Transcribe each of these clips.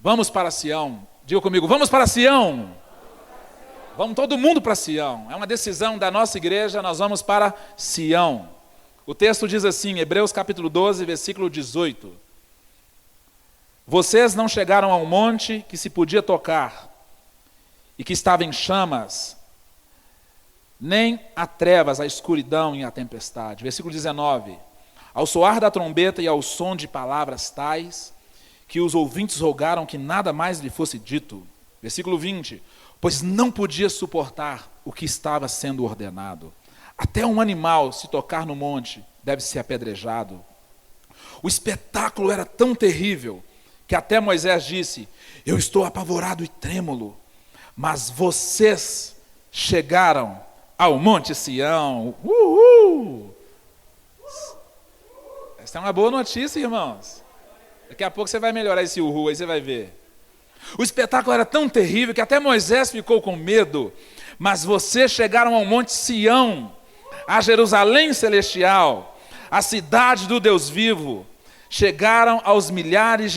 Vamos para Sião. Diga comigo, vamos para Sião. Vamos todo mundo para Sião. É uma decisão da nossa igreja, nós vamos para Sião. O texto diz assim, Hebreus capítulo 12, versículo 18. Vocês não chegaram ao monte que se podia tocar e que estava em chamas, nem a trevas, a escuridão e a tempestade. Versículo 19. Ao soar da trombeta e ao som de palavras tais, que os ouvintes rogaram que nada mais lhe fosse dito. Versículo 20. Pois não podia suportar o que estava sendo ordenado. Até um animal, se tocar no monte, deve ser apedrejado. O espetáculo era tão terrível, que até Moisés disse, eu estou apavorado e trêmulo, mas vocês chegaram ao Monte Sião. Uhul! Essa é uma boa notícia, irmãos. Daqui a pouco você vai melhorar esse uhul, aí você vai ver. O espetáculo era tão terrível que até Moisés ficou com medo, mas vocês chegaram ao Monte Sião, a Jerusalém celestial, a cidade do Deus vivo. Chegaram aos milhares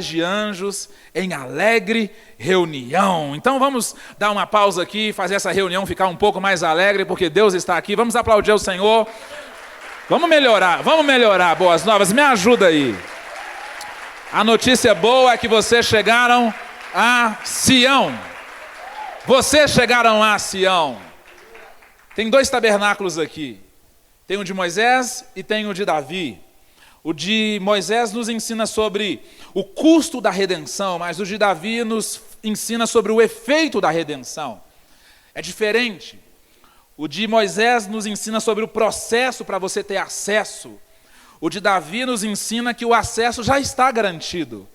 de anjos em alegre reunião. Então vamos dar uma pausa aqui e fazer essa reunião ficar um pouco mais alegre, porque Deus está aqui. Vamos aplaudir o Senhor. Vamos melhorar. Boas novas, me ajuda aí. A notícia boa é que vocês chegaram a Sião. Vocês chegaram a Sião. Tem 2 tabernáculos aqui. Tem o de Moisés e tem o de Davi. O de Moisés nos ensina sobre o custo da redenção, mas o de Davi nos ensina sobre o efeito da redenção. É diferente. O de Moisés nos ensina sobre o processo para você ter acesso. O de Davi nos ensina que o acesso já está garantido.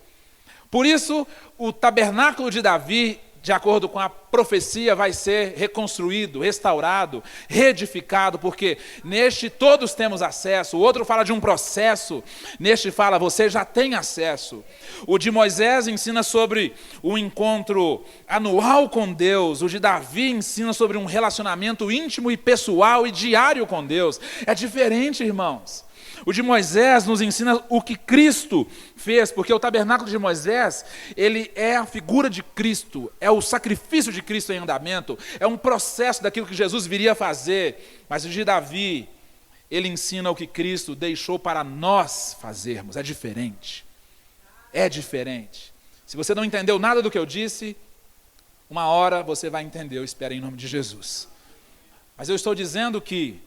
Por isso, o tabernáculo de Davi, de acordo com a profecia, vai ser reconstruído, restaurado, reedificado, porque neste todos temos acesso. O outro fala de um processo, neste fala, você já tem acesso. O de Moisés ensina sobre o encontro anual com Deus. O de Davi ensina sobre um relacionamento íntimo e pessoal e diário com Deus. É diferente, irmãos. O de Moisés nos ensina o que Cristo fez, porque o tabernáculo de Moisés, ele é a figura de Cristo, é o sacrifício de Cristo em andamento, é um processo daquilo que Jesus viria a fazer. Mas o de Davi, ele ensina o que Cristo deixou para nós fazermos. É diferente. É diferente. Se você não entendeu nada do que eu disse, uma hora você vai entender, eu espero em nome de Jesus. Mas eu estou dizendo que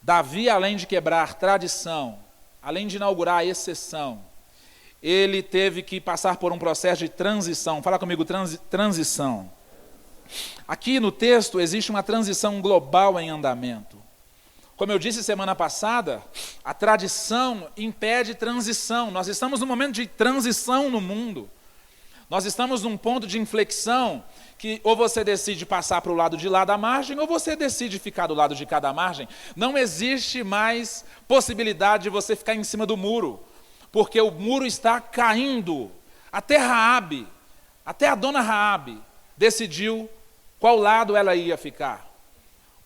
Davi, além de quebrar tradição, além de inaugurar a exceção, ele teve que passar por um processo de transição. Fala comigo, transição. Aqui no texto existe uma transição global em andamento. Como eu disse semana passada, a tradição impede transição. Nós estamos num momento de transição no mundo. Nós estamos num ponto de inflexão que ou você decide passar para o lado de lá da margem, ou você decide ficar do lado de cá da margem. Não existe mais possibilidade de você ficar em cima do muro, porque o muro está caindo. Até Raabe, até a dona Raabe decidiu qual lado ela ia ficar.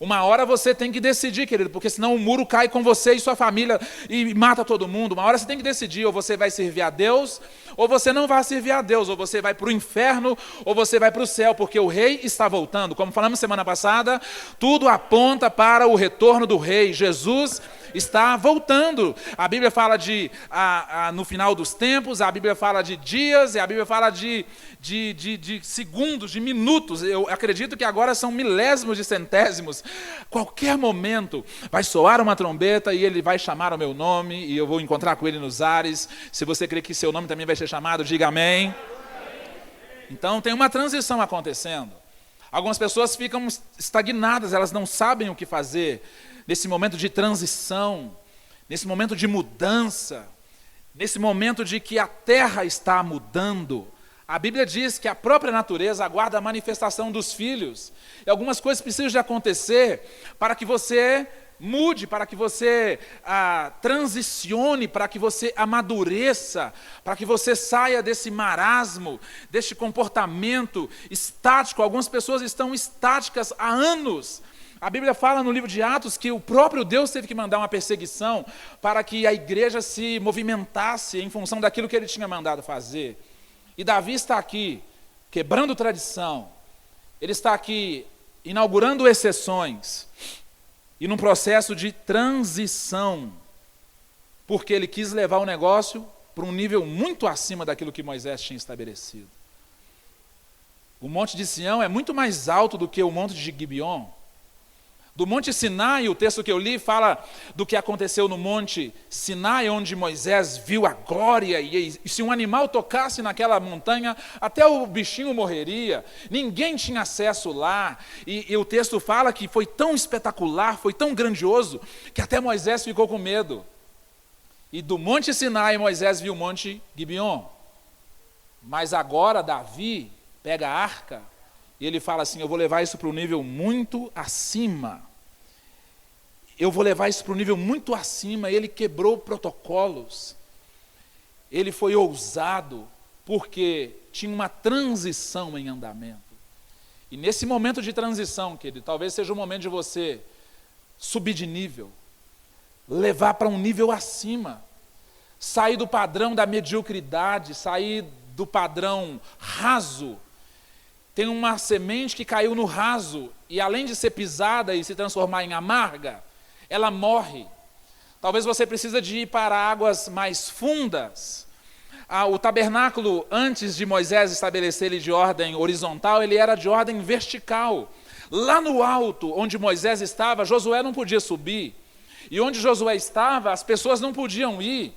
Uma hora você tem que decidir, querido, porque senão o muro cai com você e sua família e mata todo mundo. Uma hora você tem que decidir, ou você vai servir a Deus, ou você não vai servir a Deus, ou você vai para o inferno, ou você vai para o céu, porque o rei está voltando. Como falamos semana passada, tudo aponta para o retorno do rei. Jesus está voltando. A Bíblia fala de no final dos tempos, a Bíblia fala de dias, e a Bíblia fala de segundos, de minutos. Eu acredito que agora são milésimos de centésimos. Qualquer momento vai soar uma trombeta e ele vai chamar o meu nome e eu vou encontrar com ele nos ares. Se você crê que seu nome também vai ser chamado, diga amém. Então tem uma transição acontecendo. Algumas pessoas ficam estagnadas, elas não sabem o que fazer nesse momento de transição, nesse momento de mudança, nesse momento de que a terra está mudando. A Bíblia diz que a própria natureza aguarda a manifestação dos filhos. E algumas coisas precisam de acontecer para que você mude, para que você transicione, para que você amadureça, para que você saia desse marasmo, deste comportamento estático. Algumas pessoas estão estáticas há anos. A Bíblia fala no livro de Atos que o próprio Deus teve que mandar uma perseguição para que a igreja se movimentasse em função daquilo que ele tinha mandado fazer. E Davi está aqui, quebrando tradição. Ele está aqui, inaugurando exceções. E num processo de transição. Porque ele quis levar o negócio para um nível muito acima daquilo que Moisés tinha estabelecido. O Monte de Sião é muito mais alto do que o Monte de Gibeon. Do Monte Sinai, o texto que eu li fala do que aconteceu no Monte Sinai, onde Moisés viu a glória, e se um animal tocasse naquela montanha, até o bichinho morreria, ninguém tinha acesso lá, e o texto fala que foi tão espetacular, foi tão grandioso, que até Moisés ficou com medo. E do Monte Sinai, Moisés viu o Monte Gibeon. Mas agora Davi pega a arca, e ele fala assim, eu vou levar isso para um nível muito acima. Eu vou levar isso para um nível muito acima. Ele quebrou protocolos. Ele foi ousado, porque tinha uma transição em andamento. E nesse momento de transição, querido, talvez seja o momento de você subir de nível, levar para um nível acima, sair do padrão da mediocridade, sair do padrão raso. Tem uma semente que caiu no raso, e além de ser pisada e se transformar em amarga, ela morre. Talvez você precise de ir para águas mais fundas. O tabernáculo, antes de Moisés estabelecer ele de ordem horizontal, ele era de ordem vertical. Lá no alto, onde Moisés estava, Josué não podia subir. E onde Josué estava, as pessoas não podiam ir,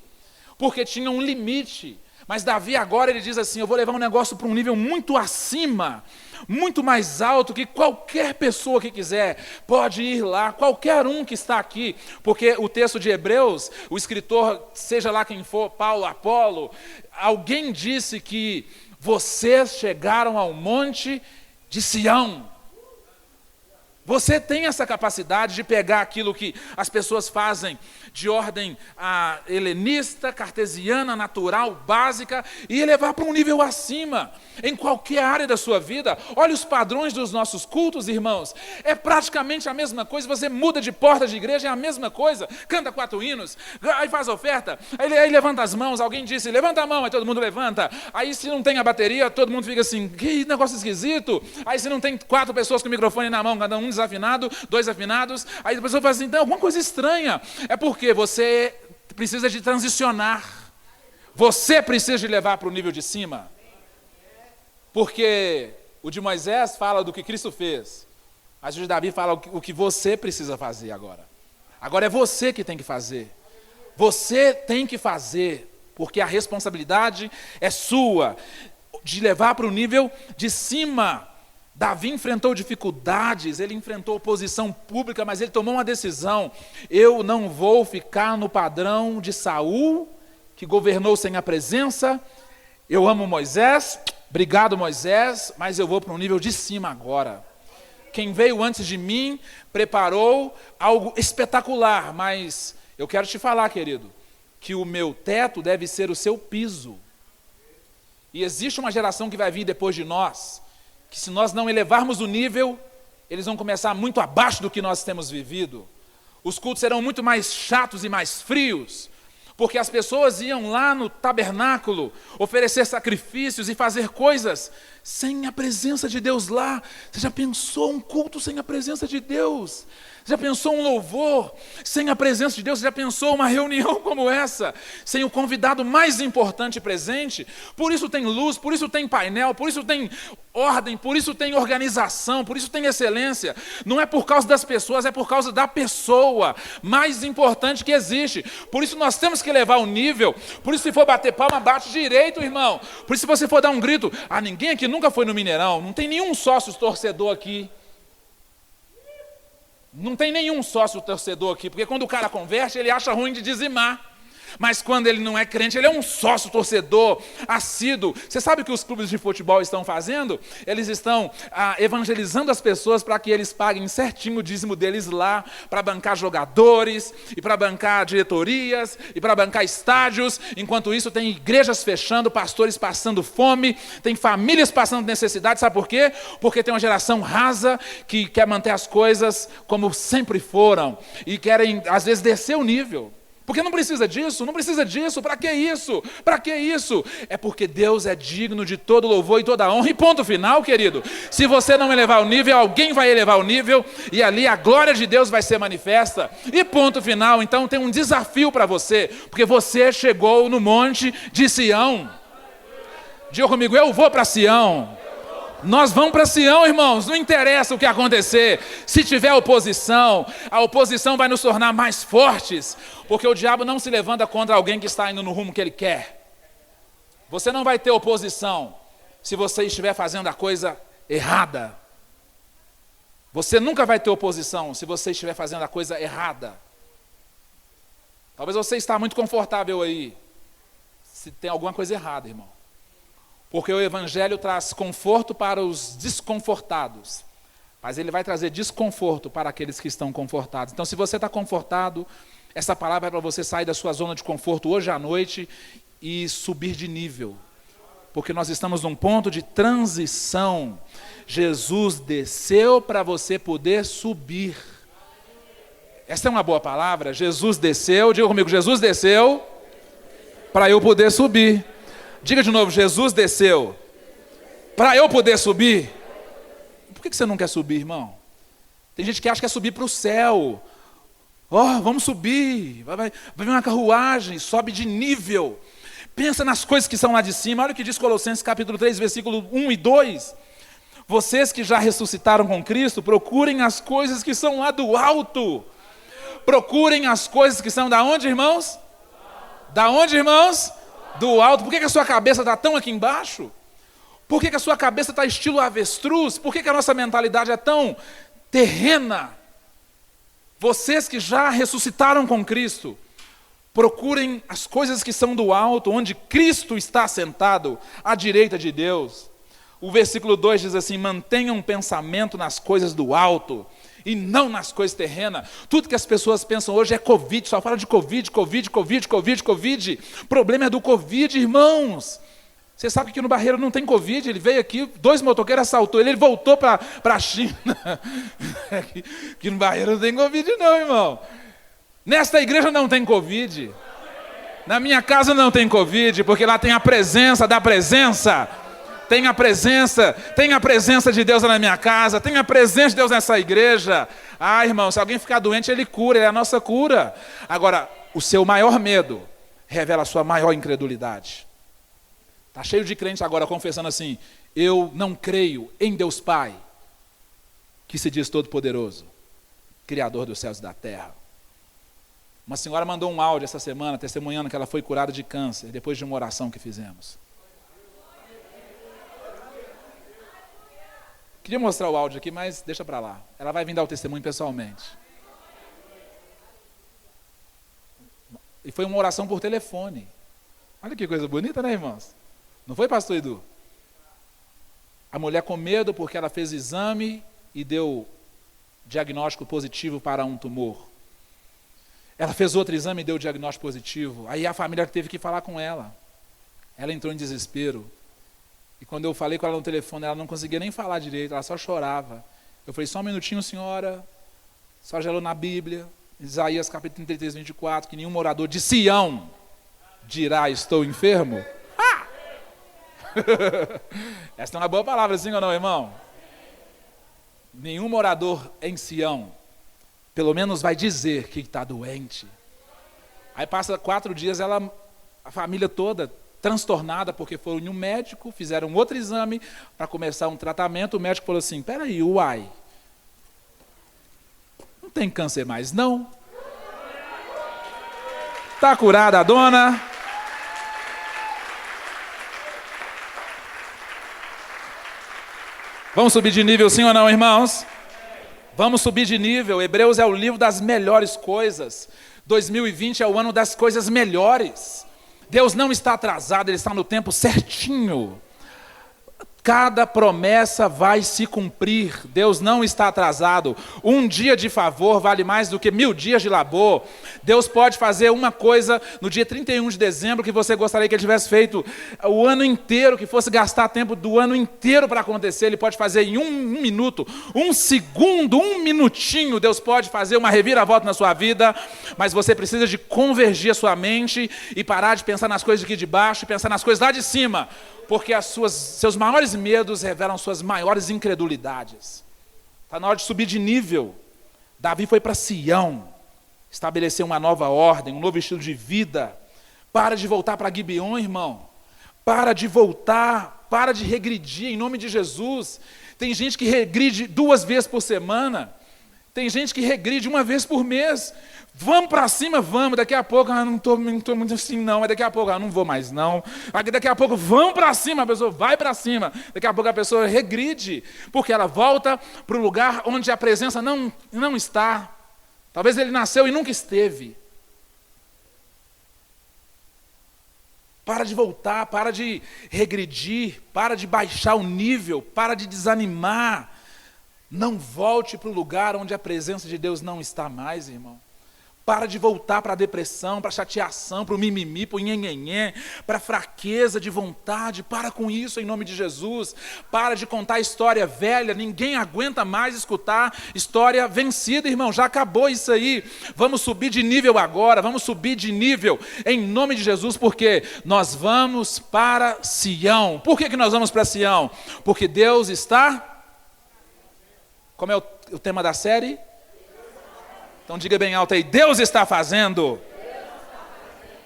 porque tinha um limite. Mas Davi agora ele diz assim, eu vou levar um negócio para um nível muito acima, muito mais alto, que qualquer pessoa que quiser pode ir lá, qualquer um que está aqui, porque o texto de Hebreus, o escritor, seja lá quem for, Paulo, Apolo, alguém disse que vocês chegaram ao monte de Sião. Você tem essa capacidade de pegar aquilo que as pessoas fazem de ordem helenista, cartesiana, natural, básica, e levar para um nível acima, em qualquer área da sua vida. Olha os padrões dos nossos cultos, irmãos. É praticamente a mesma coisa. Você muda de porta de igreja, é a mesma coisa. Canta 4 hinos, aí faz a oferta, aí levanta as mãos. Alguém disse, levanta a mão, aí todo mundo levanta. Aí se não tem a bateria, todo mundo fica assim, que negócio esquisito. Aí se não tem 4 pessoas com o microfone na mão, cada um desafinado, 2 afinados, aí a pessoa fala assim, tem alguma coisa estranha. É porque você precisa de transicionar. Você precisa de levar para o nível de cima. Porque o de Moisés fala do que Cristo fez, mas o de Davi fala o que você precisa fazer agora. Agora é você que tem que fazer. Você tem que fazer, porque a responsabilidade é sua, de levar para o nível de cima. Davi enfrentou dificuldades, ele enfrentou oposição pública, mas ele tomou uma decisão. Eu não vou ficar no padrão de Saul, que governou sem a presença. Eu amo Moisés, obrigado Moisés, mas eu vou para um nível de cima agora. Quem veio antes de mim preparou algo espetacular, mas eu quero te falar, querido, que o meu teto deve ser o seu piso. E existe uma geração que vai vir depois de nós, que se nós não elevarmos o nível, eles vão começar muito abaixo do que nós temos vivido. Os cultos serão muito mais chatos e mais frios, porque as pessoas iam lá no tabernáculo oferecer sacrifícios e fazer coisas sem a presença de Deus lá. Você já pensou um culto sem a presença de Deus? Você já pensou um louvor sem a presença de Deus? Você já pensou uma reunião como essa, sem o convidado mais importante presente? Por isso tem luz, por isso tem painel, por isso tem ordem, por isso tem organização, por isso tem excelência. Não é por causa das pessoas, é por causa da pessoa mais importante que existe. Por isso nós temos que levar o nível. Por isso se for bater palma, bate direito, irmão. Por isso se você for dar um grito, ninguém aqui nunca foi no Mineirão, não tem nenhum sócio torcedor aqui. Não tem nenhum sócio torcedor aqui, porque quando o cara converte, ele acha ruim de dizimar. Mas quando ele não é crente, ele é um sócio torcedor assíduo. Você sabe o que os clubes de futebol estão fazendo? Eles estão evangelizando as pessoas para que eles paguem certinho o dízimo deles lá, para bancar jogadores, e para bancar diretorias, e para bancar estádios. Enquanto isso, tem igrejas fechando, pastores passando fome, tem famílias passando necessidade. Sabe por quê? Porque tem uma geração rasa que quer manter as coisas como sempre foram, e querem, às vezes, descer o nível. Porque não precisa disso, para que isso? Para que isso? É porque Deus é digno de todo louvor e toda honra, e ponto final, querido. Se você não elevar o nível, alguém vai elevar o nível, e ali a glória de Deus vai ser manifesta, e ponto final. Então tem um desafio para você, porque você chegou no monte de Sião. Diga comigo, eu vou para Sião. Nós vamos para Sião, irmãos, não interessa o que acontecer. Se tiver oposição, a oposição vai nos tornar mais fortes, porque o diabo não se levanta contra alguém que está indo no rumo que ele quer. Você não vai ter oposição se você estiver fazendo a coisa errada. Você nunca vai ter oposição se você estiver fazendo a coisa errada. Talvez você está muito confortável aí, se tem alguma coisa errada, irmão. Porque o Evangelho traz conforto para os desconfortados, mas ele vai trazer desconforto para aqueles que estão confortados. Então, se você está confortado, essa palavra é para você sair da sua zona de conforto hoje à noite e subir de nível. Porque nós estamos num ponto de transição. Jesus desceu para você poder subir. Essa é uma boa palavra. Jesus desceu, diga comigo, Jesus desceu para eu poder subir. Diga de novo, Jesus desceu para eu poder subir. Por que você não quer subir, irmão? Tem gente que acha que é subir para o céu. Vamos subir, vai vir uma carruagem, sobe de nível. Pensa nas coisas que são lá de cima. Olha o que diz Colossenses capítulo 3, versículo 1 e 2. Vocês que já ressuscitaram com Cristo, procurem as coisas que são lá do alto. Procurem as coisas que são da onde, irmãos? Da onde, irmãos? Do alto. Por que a sua cabeça está tão aqui embaixo? Por que a sua cabeça está estilo avestruz? Por que a nossa mentalidade é tão terrena? Vocês que já ressuscitaram com Cristo, procurem as coisas que são do alto, onde Cristo está sentado à direita de Deus. O versículo 2 diz assim: mantenham um pensamento nas coisas do alto e não nas coisas terrenas. Tudo que as pessoas pensam hoje é Covid, só fala de Covid. O problema é do Covid, irmãos. Você sabe que aqui no Barreiro não tem Covid, ele veio aqui, 2 motoqueiros assaltou ele voltou para a China. Aqui no Barreiro não tem Covid não, irmão. Nesta igreja não tem Covid. Na minha casa não tem Covid, porque lá tem a presença da presença. Tem a presença de Deus na minha casa, tem a presença de Deus nessa igreja. Irmão, se alguém ficar doente, Ele cura, Ele é a nossa cura. Agora, o seu maior medo revela a sua maior incredulidade. Está cheio de crentes agora confessando assim: eu não creio em Deus Pai, que se diz todo-poderoso, Criador dos céus e da terra. Uma senhora mandou um áudio essa semana, testemunhando que ela foi curada de câncer, depois de uma oração que fizemos. Queria mostrar o áudio aqui, mas deixa para lá. Ela vai vir dar o testemunho pessoalmente. E foi uma oração por telefone. Olha que coisa bonita, né, irmãos? Não foi, pastor Edu? A mulher com medo porque ela fez exame e deu diagnóstico positivo para um tumor. Ela fez outro exame e deu diagnóstico positivo. Aí a família teve que falar com ela. Ela entrou em desespero. E quando eu falei com ela no telefone, ela não conseguia nem falar direito, ela só chorava. Eu falei, só um minutinho, senhora. Só gelou na Bíblia, Isaías capítulo 33, 24, que nenhum morador de Sião dirá, estou enfermo. Essa é uma boa palavra, sim ou não, irmão? Nenhum morador em Sião, pelo menos vai dizer que está doente. Aí passa 4 dias, a família toda transtornada, porque foram em um médico, fizeram outro exame para começar um tratamento. O médico falou assim: peraí, uai, não tem câncer mais não? Está curada a dona? Vamos subir de nível, sim ou não, irmãos? Vamos subir de nível. Hebreus é o livro das melhores coisas. 2020 é o ano das coisas melhores. Deus não está atrasado, Ele está no tempo certinho. Cada promessa vai se cumprir. Deus não está atrasado. Um dia de favor vale mais do que 1000 dias de labor. Deus pode fazer uma coisa no dia 31 de dezembro que você gostaria que Ele tivesse feito o ano inteiro, que fosse gastar tempo do ano inteiro para acontecer. Ele pode fazer em um minuto, um segundo, um minutinho. Deus pode fazer uma reviravolta na sua vida, mas você precisa de convergir a sua mente e parar de pensar nas coisas aqui de baixo e pensar nas coisas lá de cima. Porque seus maiores medos revelam suas maiores incredulidades. Está na hora de subir de nível. Davi foi para Sião, estabeleceu uma nova ordem, um novo estilo de vida. Para de voltar para Gibeon, irmão. Para de voltar, para de regredir em nome de Jesus. Tem gente que regride 2 vezes por semana. Tem gente que regride 1 vez por mês. Vamos para cima, vamos. Daqui a pouco, não estou muito assim não. Mas daqui a pouco, não vou mais não. Daqui a pouco, vamos para cima. A pessoa vai para cima. Daqui a pouco a pessoa regride. Porque ela volta para o lugar onde a presença não está. Talvez ele nasceu e nunca esteve. Para de voltar, para de regredir, para de baixar o nível, para de desanimar. Não volte para o lugar onde a presença de Deus não está mais, irmão. Para de voltar para a depressão, para a chateação, para o mimimi, para o nhenhenhé, para a fraqueza de vontade. Para com isso em nome de Jesus. Para de contar história velha. Ninguém aguenta mais escutar história vencida, irmão. Já acabou isso aí. Vamos subir de nível agora. Vamos subir de nível em nome de Jesus, porque nós vamos para Sião. Por que nós vamos para Sião? Porque Deus está... Como é o tema da série? Então diga bem alto aí, Deus está fazendo.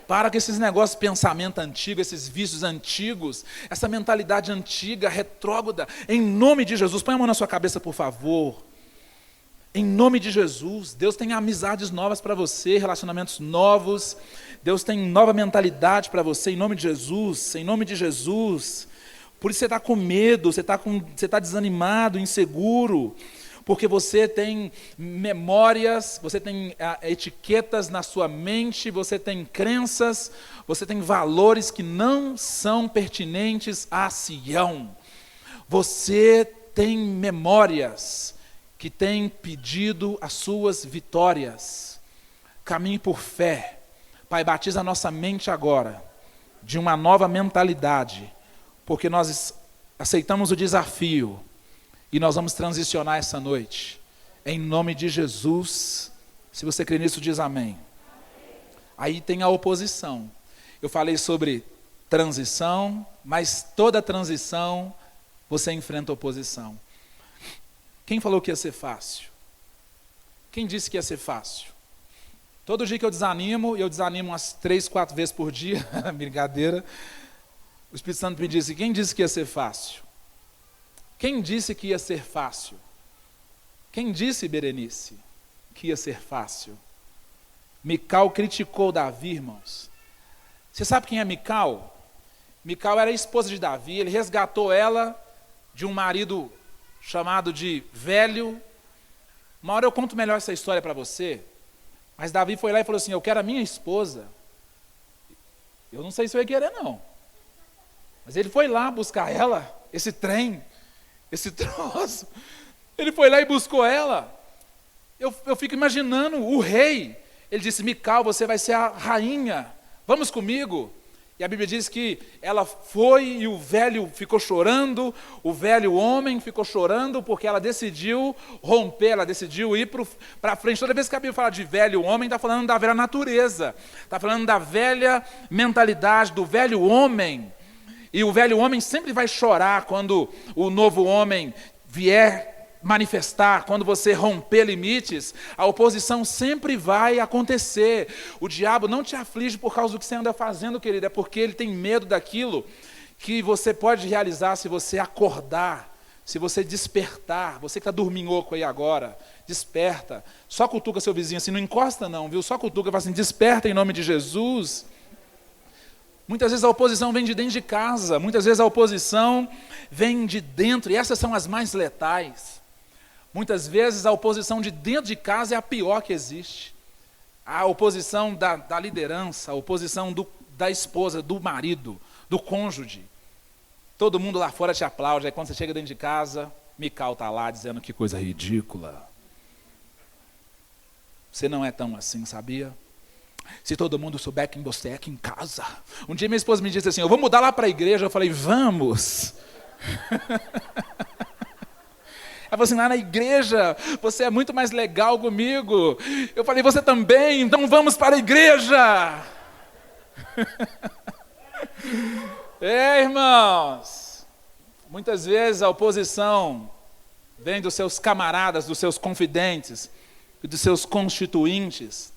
Para com esses negócios, pensamento antigo, esses vícios antigos, essa mentalidade antiga, retrógrada, em nome de Jesus. Põe a mão na sua cabeça, por favor. Em nome de Jesus, Deus tem amizades novas para você, relacionamentos novos. Deus tem nova mentalidade para você, em nome de Jesus, em nome de Jesus. Por isso você está com medo, você está desanimado, inseguro. Porque você tem memórias, você tem etiquetas na sua mente, você tem crenças, você tem valores que não são pertinentes a Sião. Você tem memórias que têm pedido as suas vitórias. Caminhe por fé. Pai, batiza a nossa mente agora de uma nova mentalidade, porque nós aceitamos o desafio. E nós vamos transicionar essa noite. Em nome de Jesus. Se você crê nisso, diz amém. Aí tem a oposição. Eu falei sobre transição, mas toda transição você enfrenta oposição. Quem falou que ia ser fácil? Quem disse que ia ser fácil? Todo dia que eu desanimo umas 3, 4 vezes por dia, brincadeira. O Espírito Santo me disse, quem disse que ia ser fácil? Quem disse que ia ser fácil? Quem disse, Berenice, que ia ser fácil? Mical criticou Davi, irmãos. Você sabe quem é Mical? Mical era a esposa de Davi, ele resgatou ela de um marido chamado de velho. Uma hora eu conto melhor essa história para você, mas Davi foi lá e falou assim, eu quero a minha esposa. Eu não sei se eu ia querer não, mas ele foi lá buscar ela, esse trem, esse troço, ele foi lá e buscou ela. Eu fico imaginando o rei, ele disse, Mical, você vai ser a rainha, vamos comigo. E a Bíblia diz que ela foi e o velho ficou chorando, o velho homem ficou chorando porque ela decidiu romper, ela decidiu ir para frente. Toda vez que a Bíblia fala de velho homem, está falando da velha natureza, está falando da velha mentalidade, do velho homem. E o velho homem sempre vai chorar quando o novo homem vier manifestar, quando você romper limites, a oposição sempre vai acontecer. O diabo não te aflige por causa do que você anda fazendo, querido, é porque ele tem medo daquilo que você pode realizar se você acordar, se você despertar. Você que está dorminhoco aí agora, desperta. Só cutuca seu vizinho assim, não encosta não, viu? Só cutuca e fala assim, desperta em nome de Jesus. Muitas vezes a oposição vem de dentro de casa, muitas vezes a oposição vem de dentro, e essas são as mais letais. Muitas vezes a oposição de dentro de casa é a pior que existe. A oposição da liderança, a oposição da esposa, do marido, do cônjuge. Todo mundo lá fora te aplaude, aí quando você chega dentro de casa, Mical está lá dizendo que coisa ridícula. Você não é tão assim, sabia? Se todo mundo souber quem você é aqui em casa. Um dia minha esposa me disse assim, eu vou mudar lá para a igreja. Eu falei, vamos. Ela falou assim, lá na igreja você é muito mais legal comigo. Eu falei, você também, então vamos para a igreja. Irmãos, muitas vezes a oposição vem dos seus camaradas, dos seus confidentes, dos seus constituintes,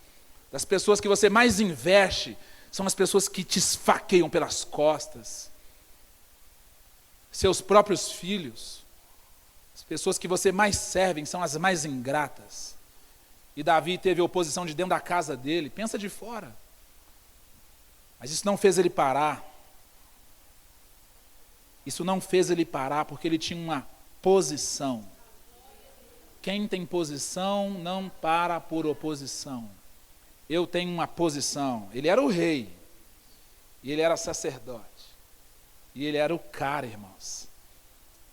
das pessoas que você mais investe, são as pessoas que te esfaqueiam pelas costas, seus próprios filhos, as pessoas que você mais servem são as mais ingratas. E Davi teve oposição de dentro da casa dele, pensa de fora. Mas isso não fez ele parar. Isso não fez ele parar porque ele tinha uma posição. Quem tem posição não para por oposição. Eu tenho uma posição. Ele era o rei. E ele era sacerdote. E ele era o cara, irmãos.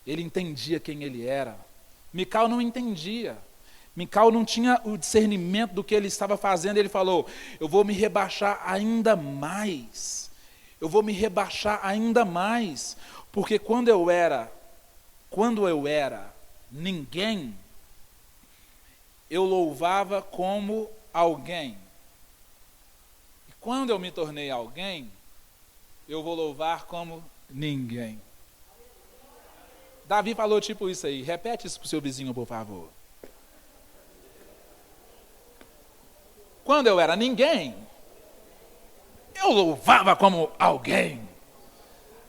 Ele entendia quem ele era. Mical não entendia. Mical não tinha o discernimento do que ele estava fazendo. Ele falou, eu vou me rebaixar ainda mais. Eu vou me rebaixar ainda mais. Porque quando eu era ninguém, eu louvava como alguém. E quando eu me tornei alguém, eu vou louvar como ninguém. Davi falou tipo isso aí. Repete isso para o seu vizinho, por favor. Quando eu era ninguém, eu louvava como alguém.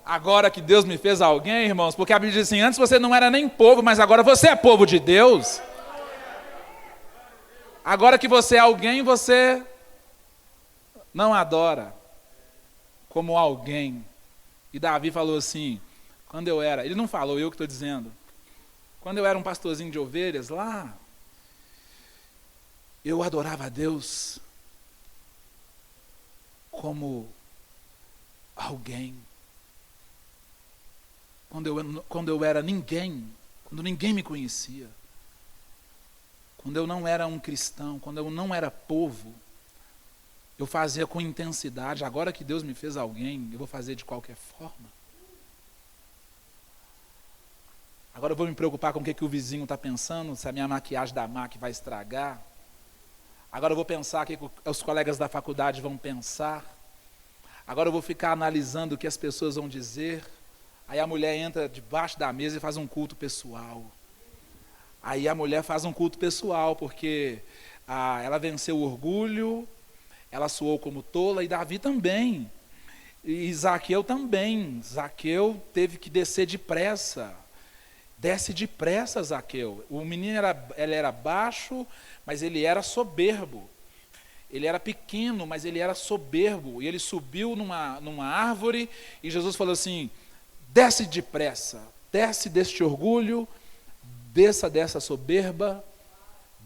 Agora que Deus me fez alguém, irmãos, porque a Bíblia diz assim, antes você não era nem povo, mas agora você é povo de Deus. Agora que você é alguém, você não adora como alguém. E Davi falou assim, quando eu era, ele não falou, eu que estou dizendo, quando eu era um pastorzinho de ovelhas lá, eu adorava a Deus como alguém. Quando eu era ninguém, quando ninguém me conhecia, quando eu não era um cristão, quando eu não era povo, eu fazia com intensidade. Agora que Deus me fez alguém, eu vou fazer de qualquer forma. Agora eu vou me preocupar com o que o vizinho está pensando, se a minha maquiagem da MAC vai estragar. Agora eu vou pensar o que os colegas da faculdade vão pensar. Agora eu vou ficar analisando o que as pessoas vão dizer. Aí a mulher entra debaixo da mesa e faz um culto pessoal. Aí a mulher faz um culto pessoal, porque ela venceu o orgulho, ela suou como tola, e Davi também. E Zaqueu também. Zaqueu teve que descer depressa. Desce depressa, Zaqueu. O menino ele era baixo, mas ele era soberbo. Ele era pequeno, mas ele era soberbo. E ele subiu numa árvore, e Jesus falou assim, desce depressa, desce deste orgulho, desça dessa soberba,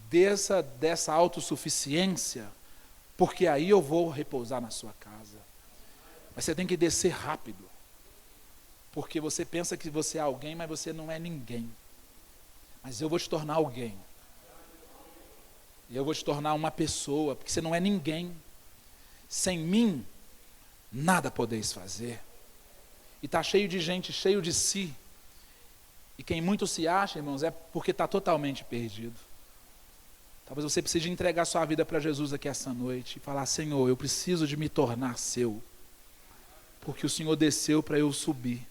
desça dessa autossuficiência, porque aí eu vou repousar na sua casa. Mas você tem que descer rápido, porque você pensa que você é alguém, mas você não é ninguém. Mas eu vou te tornar alguém. Eu vou te tornar uma pessoa, porque você não é ninguém. Sem mim, nada podeis fazer. E está cheio de gente, cheio de si. E quem muito se acha, irmãos, é porque está totalmente perdido. Talvez você precise entregar sua vida para Jesus aqui essa noite e falar, Senhor, eu preciso de me tornar seu. Porque o Senhor desceu para eu subir.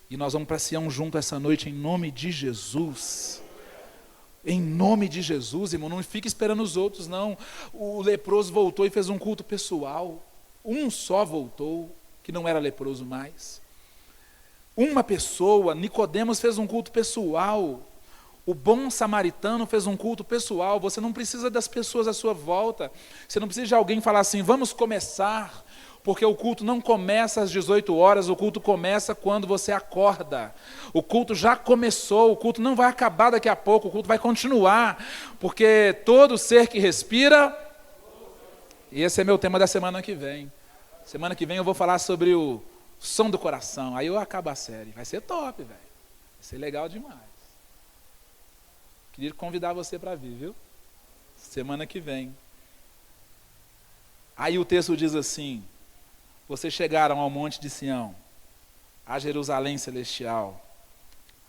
E nós vamos para Sião junto essa noite em nome de Jesus. Em nome de Jesus, irmão, não fique esperando os outros, não. O leproso voltou e fez um culto pessoal. Um só voltou, que não era leproso mais. Uma pessoa, Nicodemos fez um culto pessoal. O bom samaritano fez um culto pessoal. Você não precisa das pessoas à sua volta. Você não precisa de alguém falar assim, vamos começar. Porque o culto não começa às 18 horas, o culto começa quando você acorda. O culto já começou, o culto não vai acabar daqui a pouco, o culto vai continuar. Porque todo ser que respira, e esse é meu tema da semana que vem. Semana que vem eu vou falar sobre o som do coração. Aí eu acabo a série. Vai ser top, velho. Vai ser legal demais. Queria convidar você para vir, viu? Semana que vem. Aí o texto diz assim: vocês chegaram ao monte de Sião, a Jerusalém celestial,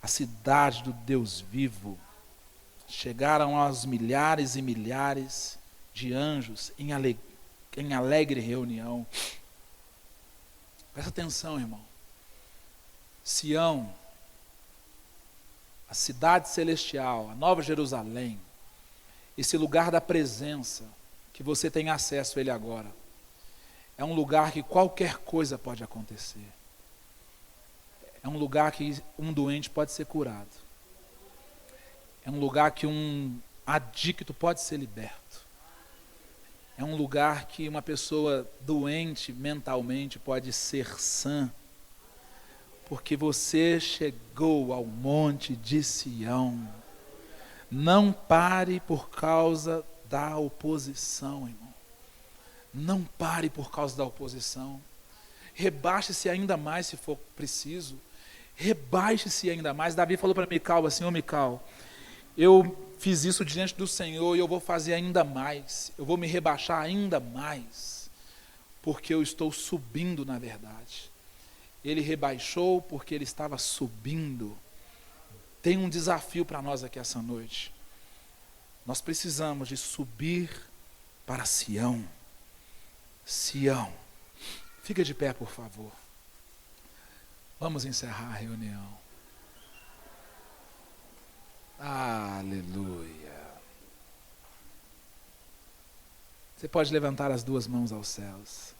a cidade do Deus vivo. Chegaram aos milhares e milhares de anjos em alegre reunião. Presta atenção, irmão. Sião, a cidade celestial, a Nova Jerusalém, esse lugar da presença, que você tem acesso a ele agora, é um lugar que qualquer coisa pode acontecer. É um lugar que um doente pode ser curado. É um lugar que um adicto pode ser liberto. É um lugar que uma pessoa doente mentalmente pode ser sã. Porque você chegou ao monte de Sião. Não pare por causa da oposição, irmão. Não pare por causa da oposição. Rebaixe-se ainda mais se for preciso. Rebaixe-se ainda mais. Davi falou para Mical assim: ô Mical, eu fiz isso diante do Senhor e eu vou fazer ainda mais. Eu vou me rebaixar ainda mais. Porque eu estou subindo na verdade. Ele rebaixou porque ele estava subindo. Tem um desafio para nós aqui essa noite. Nós precisamos de subir para Sião. Sião. Fica de pé, por favor. Vamos encerrar a reunião. Aleluia. Você pode levantar as duas mãos aos céus.